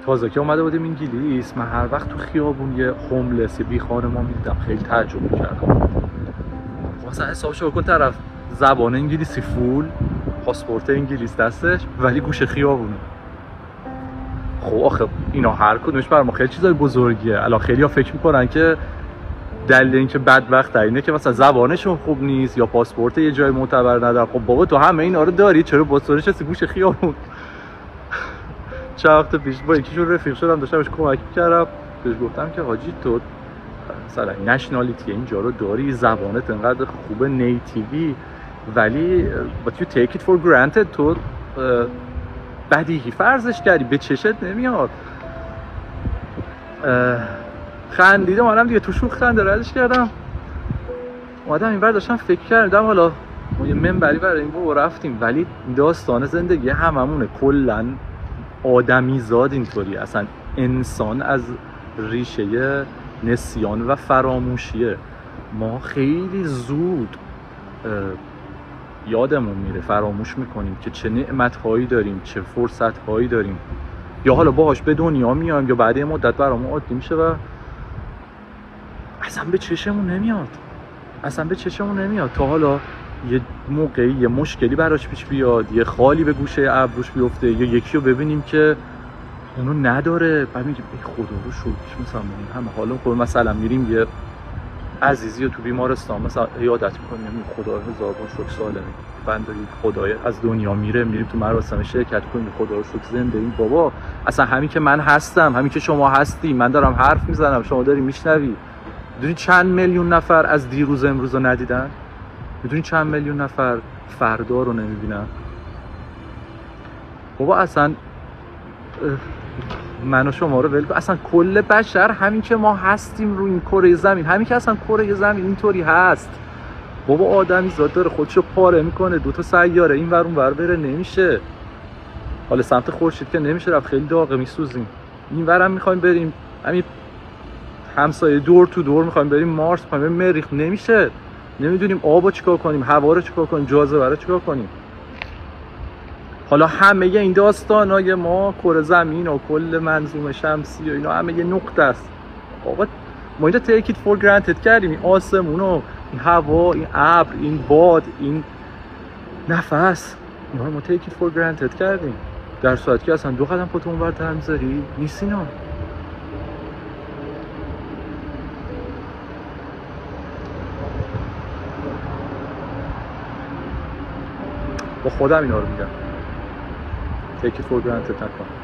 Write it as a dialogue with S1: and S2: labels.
S1: تازه که اومده بودیم انگلیس، من هر وقت تو خیابون یه هوملس یه بیخانمان میدیدم خیلی تعجب میکردم. مثلا حسابشو بکن طرف زبان انگلیسی فول، پاسپورت انگلیس دستش، ولی گوشه خیابونه. خب آخه اینا هر کدومش بر ما خیلی چیزای بزرگیه. الان خیلی‌ها فکر میکنن که دلیل اینکه بدبخت اینه که مثلا زبانشون خوب نیست یا پاسپورت یه جای معتبر نداره. خب بابا تو همه اینا رو داری، چرا پاسپورتش هستی گوشه خیابون؟ چند وقت پیش با یکیشون رفیق شدم، داشتم بهش کمک می‌کردم، بهش گفتم که حاجی تو مثلا نشنالیتی اینجا رو داری، زبانت انقدر خوبه نیتیوی، ولی but you take it for granted، تو بدیهی فرضش کردی، به چشت نمیاد. خندیدم، منم دیگه تو شوخ خنده ردش کردم. اومدم اینور داشتم فکر کردم، حالا ما یه منبری برای این بابا رفتیم، ولی داستان زندگی هممونه. کلا آدمی زاد اینطوری، اصلا انسان از ریشه نسیان و فراموشیه. ما خیلی زود یادمون میره، فراموش میکنیم که چه نعمت‌هایی داریم، چه فرصت‌هایی داریم، یا حالا باهاش به دنیا میایم یا بعد یه مدت برامون عادی میشه و اصلا به چشمون نمیاد. تا حالا یه موقعی یه مشکلی براش پیش بیاد، یه خالی به گوشه ابروش بیفته، یا یکی رو ببینیم که اونو نداره، بعد میگیم ای خدا رو شکر، مثلا همه حالا خود مثلا میریم یه عزیزی رو تو بیمارستان مثلا عیادت میکنیم، میگیم خدا هزار بار شکر سالمه، بنده خدای از دنیا میره، میریم تو مراسم شرکت کنیم، خدا رو شکر زنده این بابا. اصلا همین که من هستم، همین که شما هستی، من دارم حرف میزنم، شما داری میشنوی. میدونی چند میلیون نفر از دیروز امروز رو ندیدن؟ میدونی چند میلیون نفر فردا رو نمیبینن؟ بابا اصلا من و شما رو ول کن، اصلا کل بشر همین که ما هستیم روی این کره زمین، همین که اصلا کره زمین اینطوری هست، بابا آدمی زاد داره خودشو پاره میکنه، دو تا سیاره این ور اون ور بره نمیشه. حالا سمت خورشید که نمیشه رفت، خیلی داغه میسوزیم. این ورم میخوایم بریم، همین همسایه دور تو دور میخوایم بریم مارس، میخوایم بریم مریخ، نمیشه. نمیدونیم آبو چیکار کنیم، هوا رو چیکار کنیم، جاذبه رو چیکار کنیم. حالا همه این داستانای ما کره زمین و کل منظومه شمسی و اینا همه یه نقطه است. آقا ما اینجا take it for granted کردیم، این آسمون و این هوا، این ابر، این باد، این نفس، اینا رو ما take it for granted کردیم، در صورتی که اصلا دو قدم پاتو اونورتر میذاری نیست اینا. با خودم اینا رو میگم take it for granted نکن.